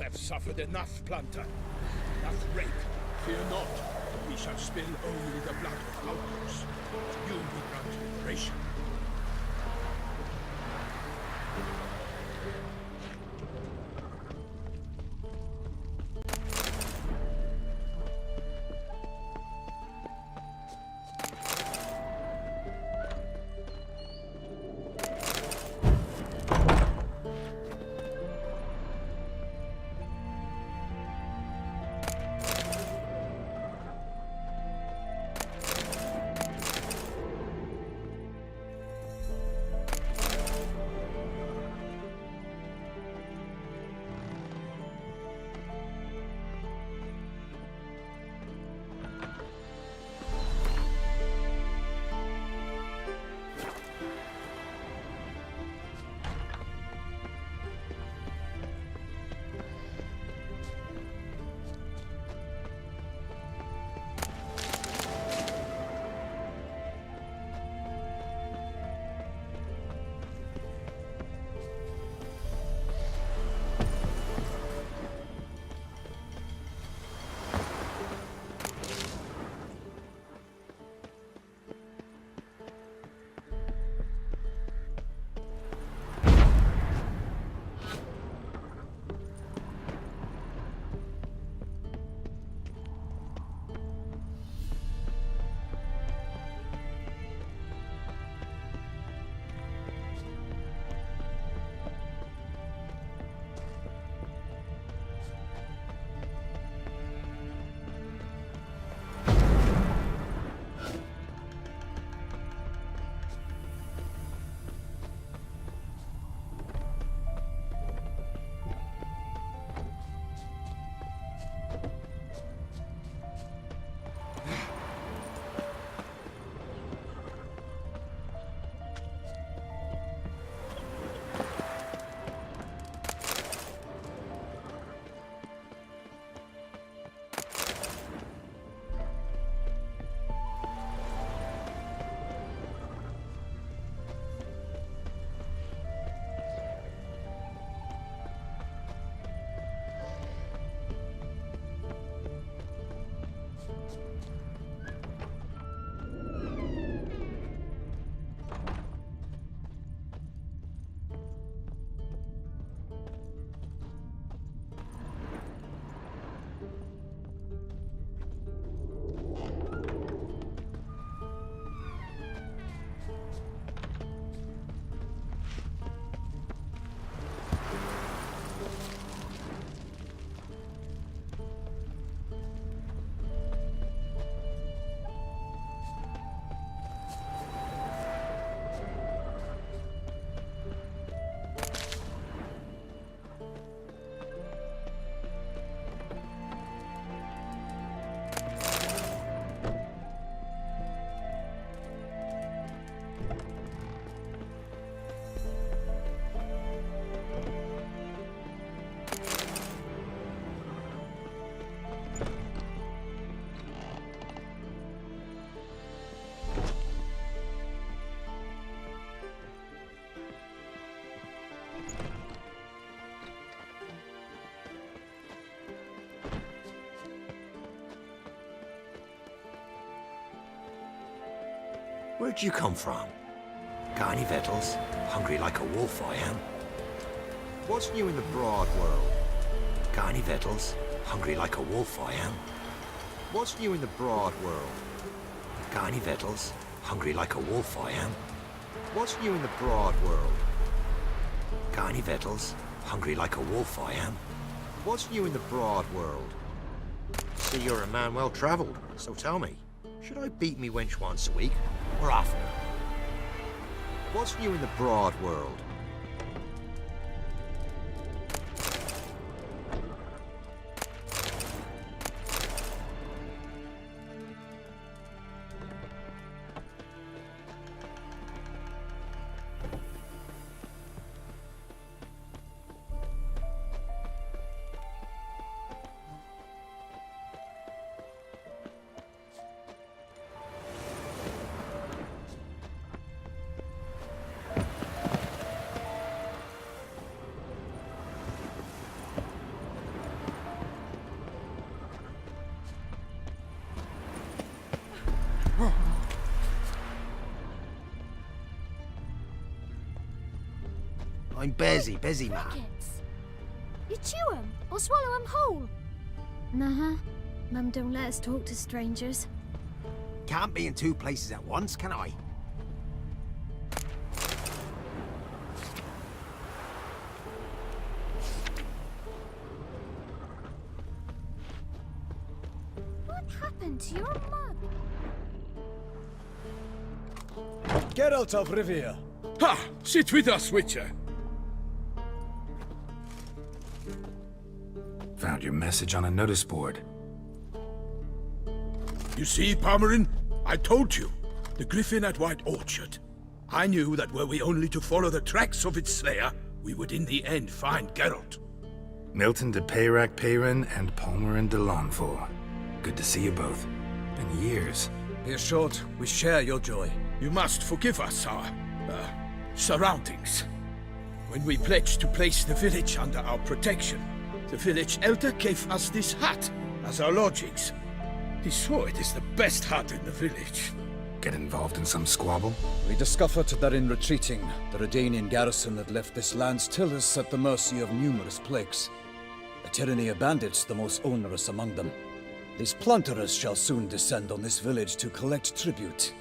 have suffered enough, Planta. Enough rape. Fear not. We shall spill only the blood of outlaws. You be granted liberation. Where'd you come from? Got any victuals? Hungry like a wolf, I am. What's new in the broad world? Got any victuals? Hungry like a wolf, I am. What's new in the broad world? Got any victuals? Hungry like a wolf, I am. What's new in the broad world? Got any victuals? Hungry like a wolf, I am. What's new in the broad world? See, you're a man well travelled, so tell me, should I beat me wench once a week, or oftener? What's new in the broad world? I'm busy, man. Crickets. You chew 'em or swallow 'em whole? Nah, Mum don't let us talk to strangers. Can't be in two places at once, can I? What happened to your mug? Geralt of Rivia. Ha! Sit with us, Witcher. Found your message on a notice board. You see, Palmerin? I told you. The griffin at White Orchard. I knew that were we only to follow the tracks of its slayer, we would in the end find Geralt. Milton de Peyrac Peyrin and Palmerin de Launfal. Good to see you both. Been years. Be assured, we share your joy. You must forgive us our, surroundings. When we pledged to place the village under our protection, the village elder gave us this hut as our lodgings. He swore it is the best hut in the village. Get involved in some squabble? We discovered that in retreating, the Redanian garrison had left this land's tillers at the mercy of numerous plagues. A tyranny of bandits, the most onerous among them. These plunderers shall soon descend on this village to collect tribute.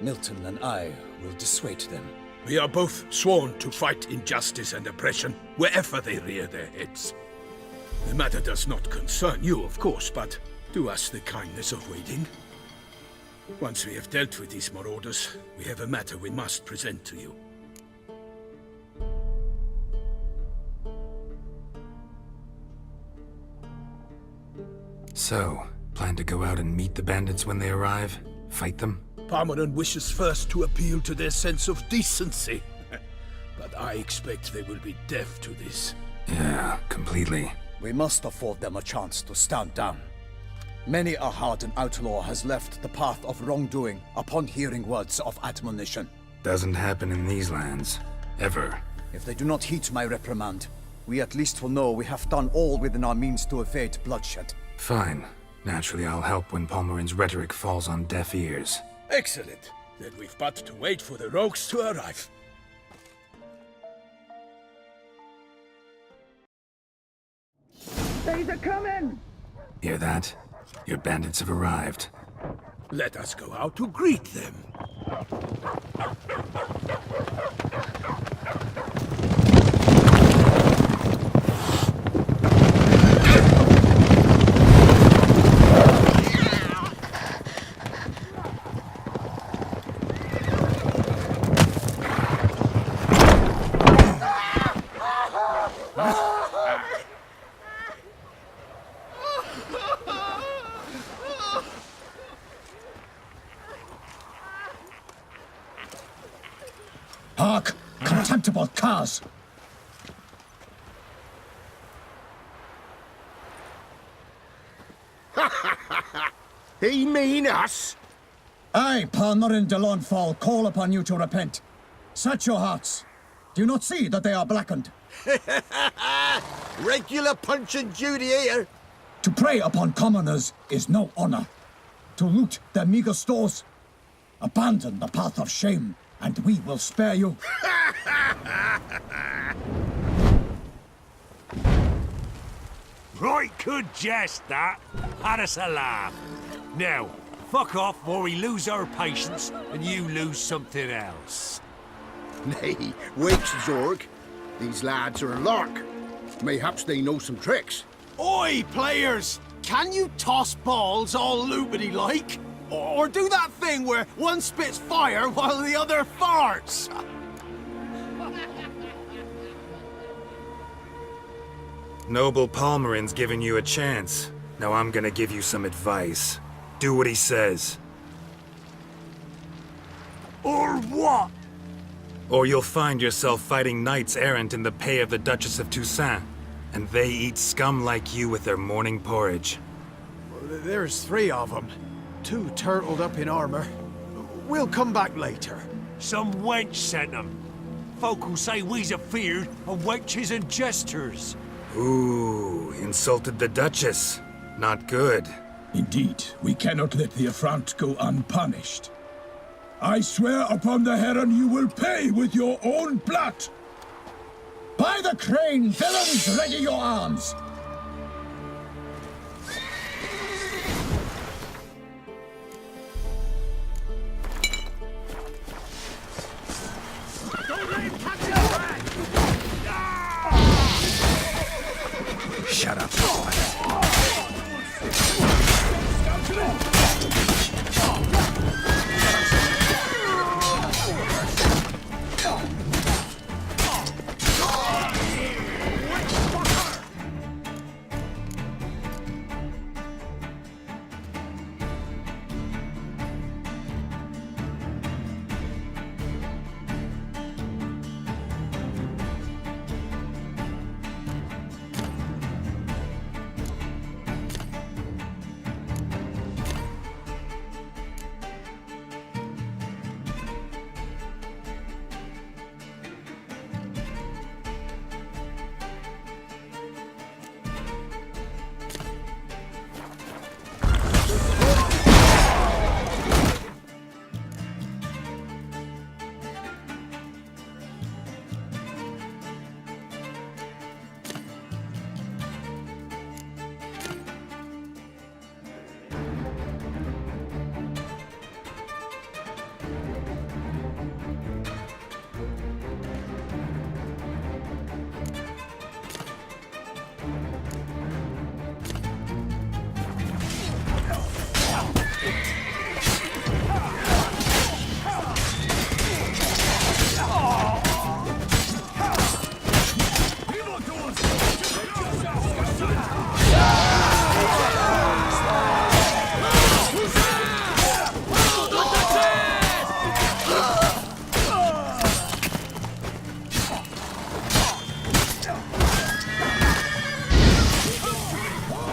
Milton and I will dissuade them. We are both sworn to fight injustice and oppression wherever they rear their heads. The matter does not concern you, of course, but do us the kindness of waiting. Once we have dealt with these marauders, we have a matter we must present to you. So, plan to go out and meet the bandits when they arrive? Fight them? Palmerin wishes first to appeal to their sense of decency. But I expect they will be deaf to this. Yeah, completely. We must afford them a chance to stand down. Many a hardened outlaw has left the path of wrongdoing upon hearing words of admonition. Doesn't happen in these lands. Ever. If they do not heed my reprimand, we at least will know we have done all within our means to evade bloodshed. Fine. Naturally, I'll help when Palmerin's rhetoric falls on deaf ears. Excellent. Then we've but to wait for the rogues to arrive. They's a coming! Hear that? Your bandits have arrived. Let us go out to greet them. Hark! Contemptible curs! He mean us? I, Palmerin de Launfal, call upon you to repent. Set your hearts. Do you not see that they are blackened? Regular Punch and Judy here. To prey upon commoners is no honor. To loot their meager stores, abandon the path of shame, and we will spare you. Right good jest, that. Had us a laugh. Now, fuck off or we lose our patience and you lose something else. Nay, wait, Zorg. These lads are a lark. Mayhaps they know some tricks. Oi, players! Can you toss balls all loopity like? Or do that thing where one spits fire while the other farts? Noble Palmerin's giving you a chance. Now I'm gonna give you some advice. Do what he says. Or what? Or you'll find yourself fighting knights errant in the pay of the Duchess of Toussaint. And they eat scum like you with their morning porridge. There's 3 of them. 2 turtled up in armor. We'll come back later. Some wench sent them. Folk will say we's afeard of wenches and jesters. Ooh, insulted the Duchess. Not good. Indeed, we cannot let the affront go unpunished. I swear upon the Heron you will pay with your own blood. By the crane, villains, ready your arms! Shut up.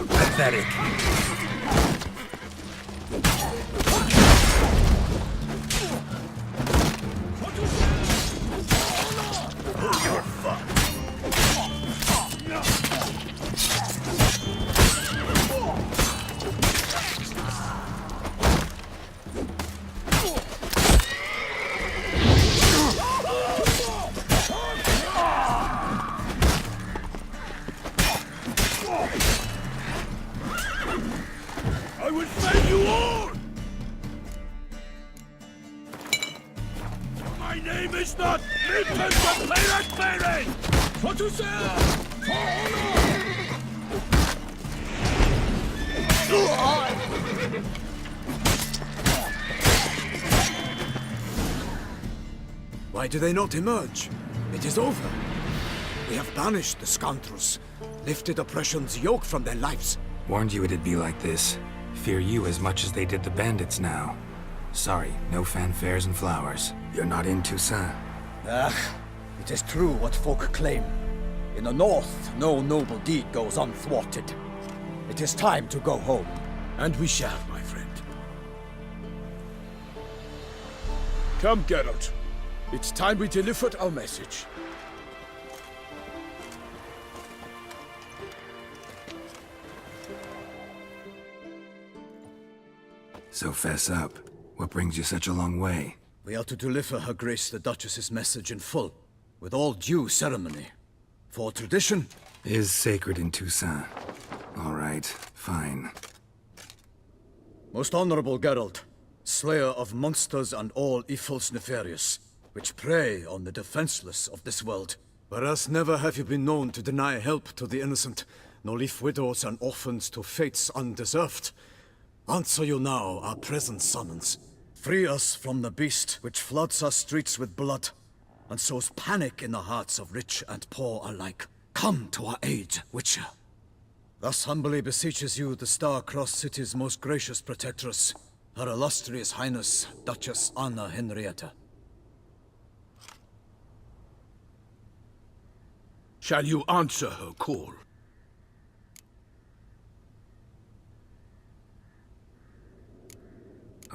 Pathetic. I will fell you all! My name is not Lincoln the Pirate Baron! What to say? For honor! Why do they not emerge? It is over. We have banished the scoundrels, lifted oppression's yoke from their lives. Warned you it'd be like this. Fear you as much as they did the bandits now. Sorry, no fanfares and flowers. You're not in Toussaint. It is true what folk claim. In the north, no noble deed goes unthwarted. It is time to go home. And we shall, my friend. Come, Geralt. It's time we delivered our message. So fess up. What brings you such a long way? We are to deliver Her Grace the Duchess's message in full, with all due ceremony. For tradition Is sacred in Toussaint. All right, fine. Most honorable Geralt, slayer of monsters and all evils nefarious, which prey on the defenseless of this world. Whereas never have you been known to deny help to the innocent, nor leave widows and orphans to fates undeserved. Answer you now our present summons. Free us from the beast which floods our streets with blood, and sows panic in the hearts of rich and poor alike. Come to our aid, Witcher. Thus humbly beseeches you the Star-Crossed City's most gracious protectress, Her Illustrious Highness, Duchess Anna Henrietta. Shall you answer her call?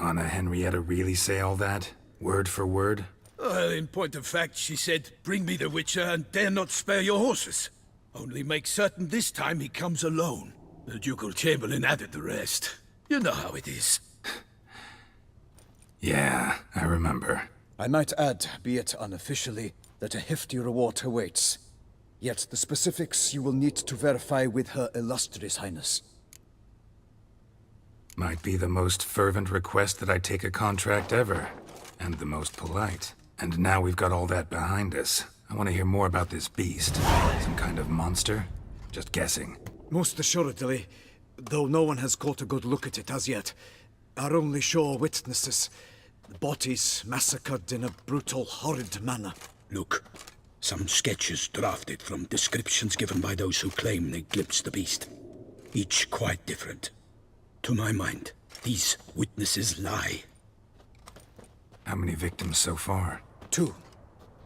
Anna Henrietta really say all that? Word for word? Well, in point of fact, she said, bring me the Witcher and dare not spare your horses. Only make certain this time he comes alone. The Ducal Chamberlain added the rest. You know how it is. Yeah, I remember. I might add, be it unofficially, that a hefty reward awaits. Yet the specifics you will need to verify with Her Illustrious Highness. Might be the most fervent request that I take a contract ever. And the most polite. And now we've got all that behind us. I want to hear more about this beast. Some kind of monster? Just guessing. Most assuredly, though no one has caught a good look at it as yet. Our only sure witnesses. The bodies massacred in a brutal, horrid manner. Look, some sketches drafted from descriptions given by those who claim they glimpsed the beast. Each quite different. To my mind, these witnesses lie. How many victims so far? 2.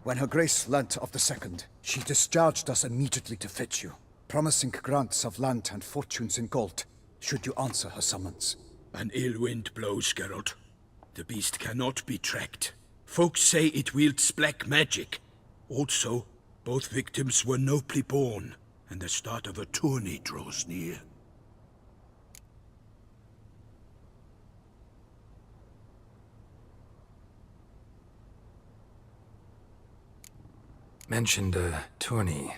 When Her Grace learnt of the second, she discharged us immediately to fetch you, promising grants of land and fortunes in gold, should you answer her summons. An ill wind blows, Geralt. The beast cannot be tracked. Folks say it wields black magic. Also, both victims were nobly born, and the start of a tourney draws near. Mentioned a tourney.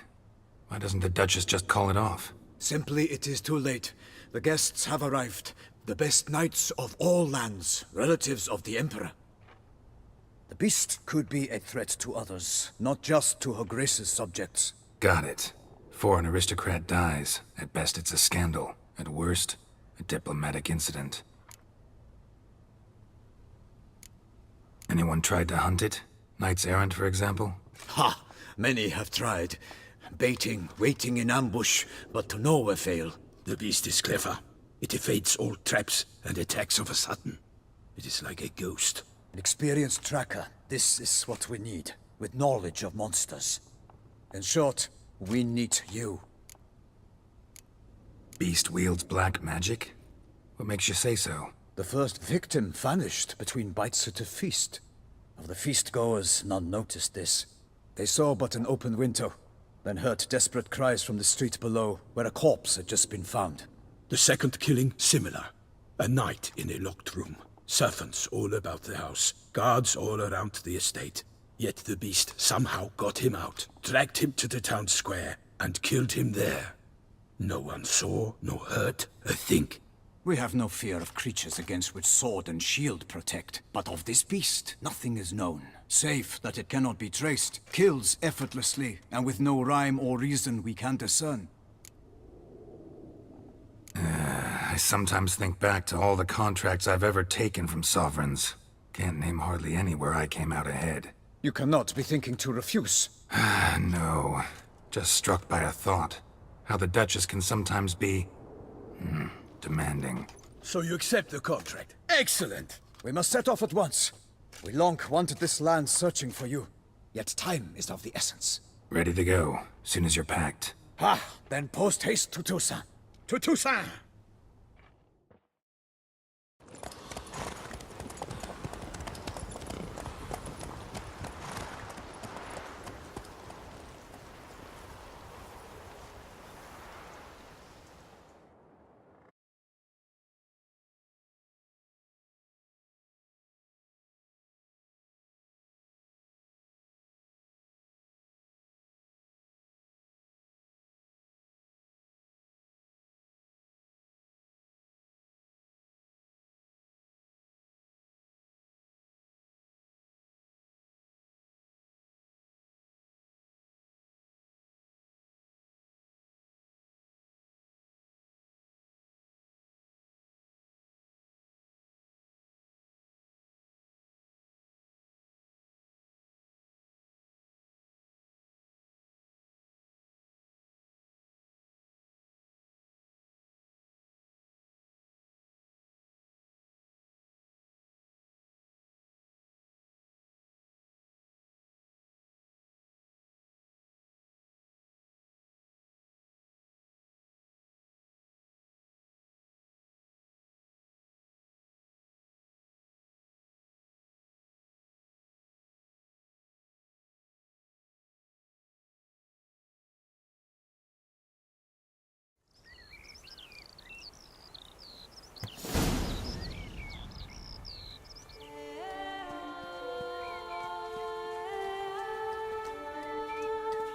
Why doesn't the Duchess just call it off? Simply, it is too late. The guests have arrived. The best knights of all lands, relatives of the Emperor. The beast could be a threat to others, not just to Her Grace's subjects. Got it. Before an aristocrat dies, at best it's a scandal. At worst, a diplomatic incident. Anyone tried to hunt it? Knights errant, for example? Ha! Many have tried. Baiting, waiting in ambush, but to no avail. The beast is clever. It evades all traps and attacks of a sudden. It is like a ghost. An experienced tracker. This is what we need, with knowledge of monsters. In short, we need you. Beast wields black magic? What makes you say so? The first victim vanished between bites at a feast. Of the feast-goers, none noticed this. They saw but an open window, then heard desperate cries from the street below, where a corpse had just been found. The second killing, similar. A night in a locked room. Servants all about the house. Guards all around the estate. Yet the beast somehow got him out, dragged him to the town square, and killed him there. No one saw, nor heard a thing. We have no fear of creatures against which sword and shield protect. But of this beast, nothing is known. Save that it cannot be traced, kills effortlessly, and with no rhyme or reason we can discern. I sometimes think back to all the contracts I've ever taken from sovereigns. Can't name hardly any where I came out ahead. You cannot be thinking to refuse. No. Just struck by a thought. How the Duchess can sometimes be... demanding. So you accept the contract? Excellent! We must set off at once. We long wanted this land searching for you. Yet time is of the essence. Ready to go, soon as you're packed. Then post-haste to Toussaint. To Toussaint!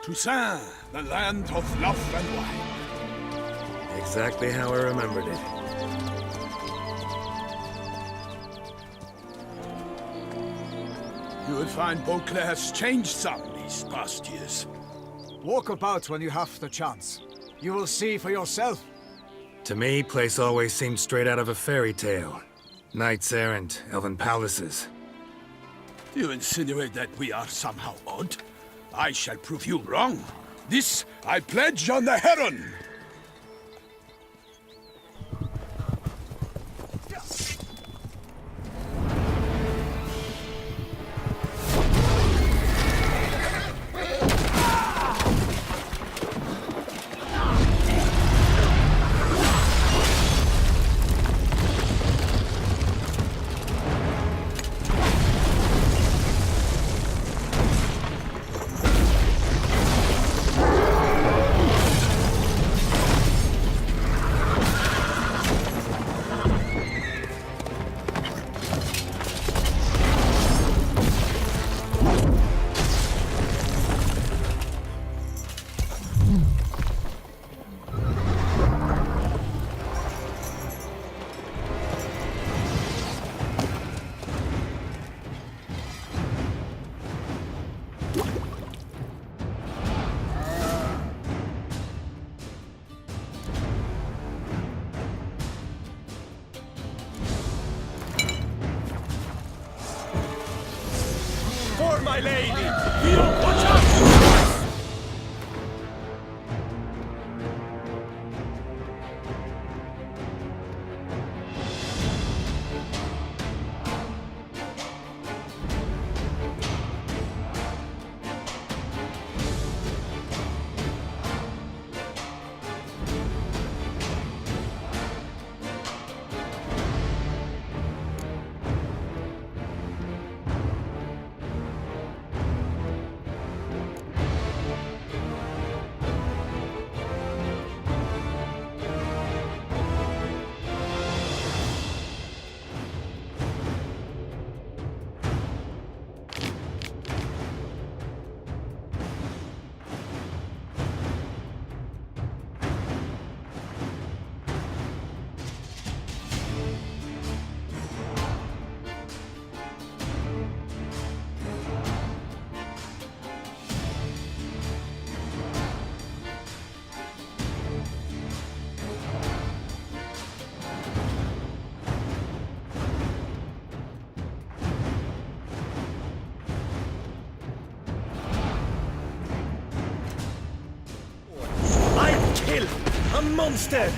Toussaint, the land of love and wine. Exactly how I remembered it. You will find Beauclair has changed some these past years. Walk about when you have the chance. You will see for yourself. To me, place always seemed straight out of a fairy tale. Knights errant, elven palaces. You insinuate that we are somehow odd? I shall prove you wrong. This I pledge on the Heron! For my lady! Watch out! A monster!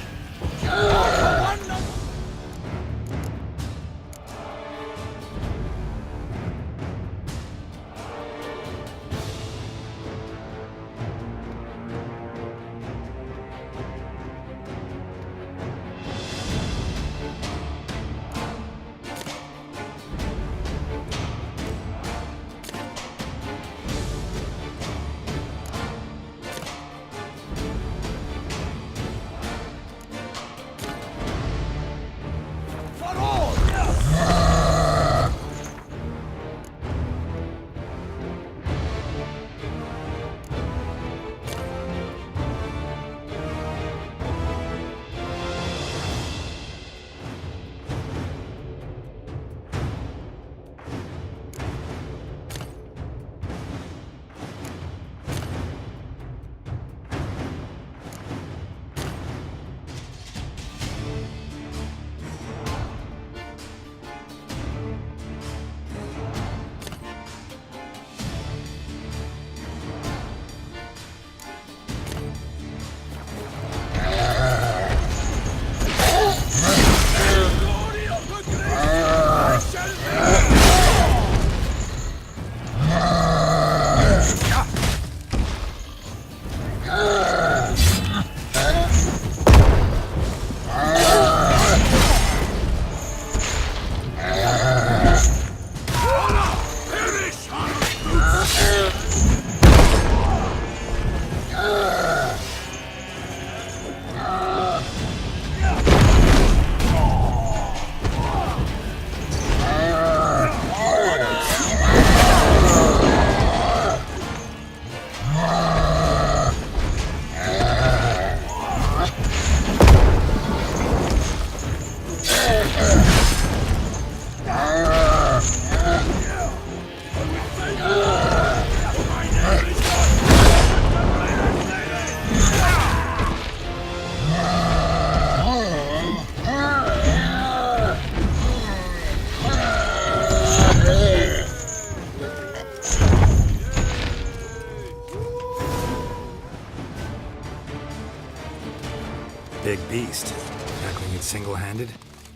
beast. Tackling it single-handed?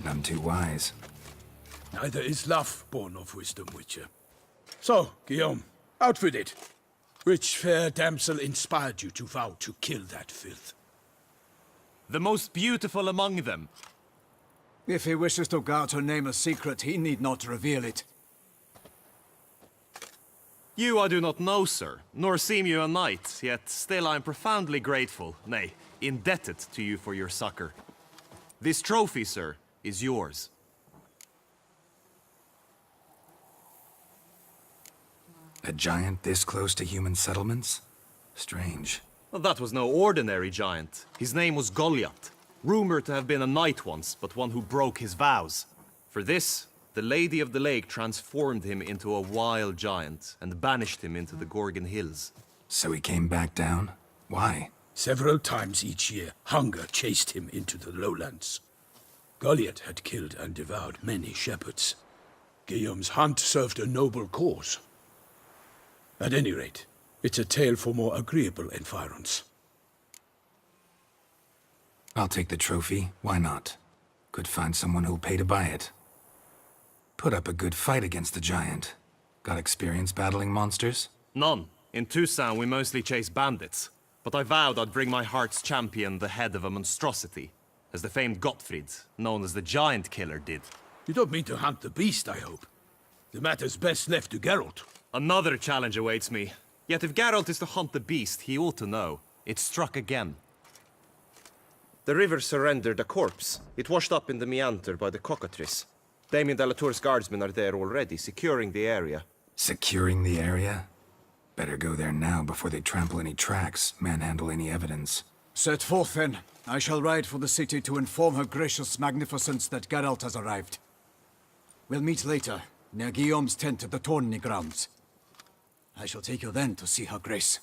None too wise. Neither is love born of wisdom, Witcher. So, Guillaume, out with it. Which fair damsel inspired you to vow to kill that filth? The most beautiful among them. If he wishes to guard her name a secret, he need not reveal it. You I do not know, sir, nor seem you a knight, yet still I am profoundly grateful, nay, indebted to you for your succor. This trophy, sir, is yours. A giant this close to human settlements? Strange. Well, that was no ordinary giant. His name was Goliath, rumored to have been a knight once, but one who broke his vows. For this, the Lady of the Lake transformed him into a wild giant and banished him into the Gorgon Hills. So he came back down? Why? Several times each year, hunger chased him into the lowlands. Goliath had killed and devoured many shepherds. Guillaume's hunt served a noble cause. At any rate, it's a tale for more agreeable environs. I'll take the trophy. Why not? Could find someone who'll pay to buy it. Put up a good fight against the giant. Got experience battling monsters? None. In Tucson, we mostly chase bandits. But I vowed I'd bring my heart's champion the head of a monstrosity, as the famed Gottfried, known as the Giant Killer, did. You don't mean to hunt the beast, I hope. The matter's best left to Geralt. Another challenge awaits me. Yet if Geralt is to hunt the beast, he ought to know. It struck again. The river surrendered a corpse. It washed up in the meander by the cockatrice. Damien de la Tour's guardsmen are there already, securing the area. Securing the area? Better go there now before they trample any tracks, manhandle any evidence. Set forth, then. I shall ride for the city to inform her gracious magnificence that Geralt has arrived. We'll meet later, near Guillaume's tent at the Tourney grounds. I shall take you then to see her grace.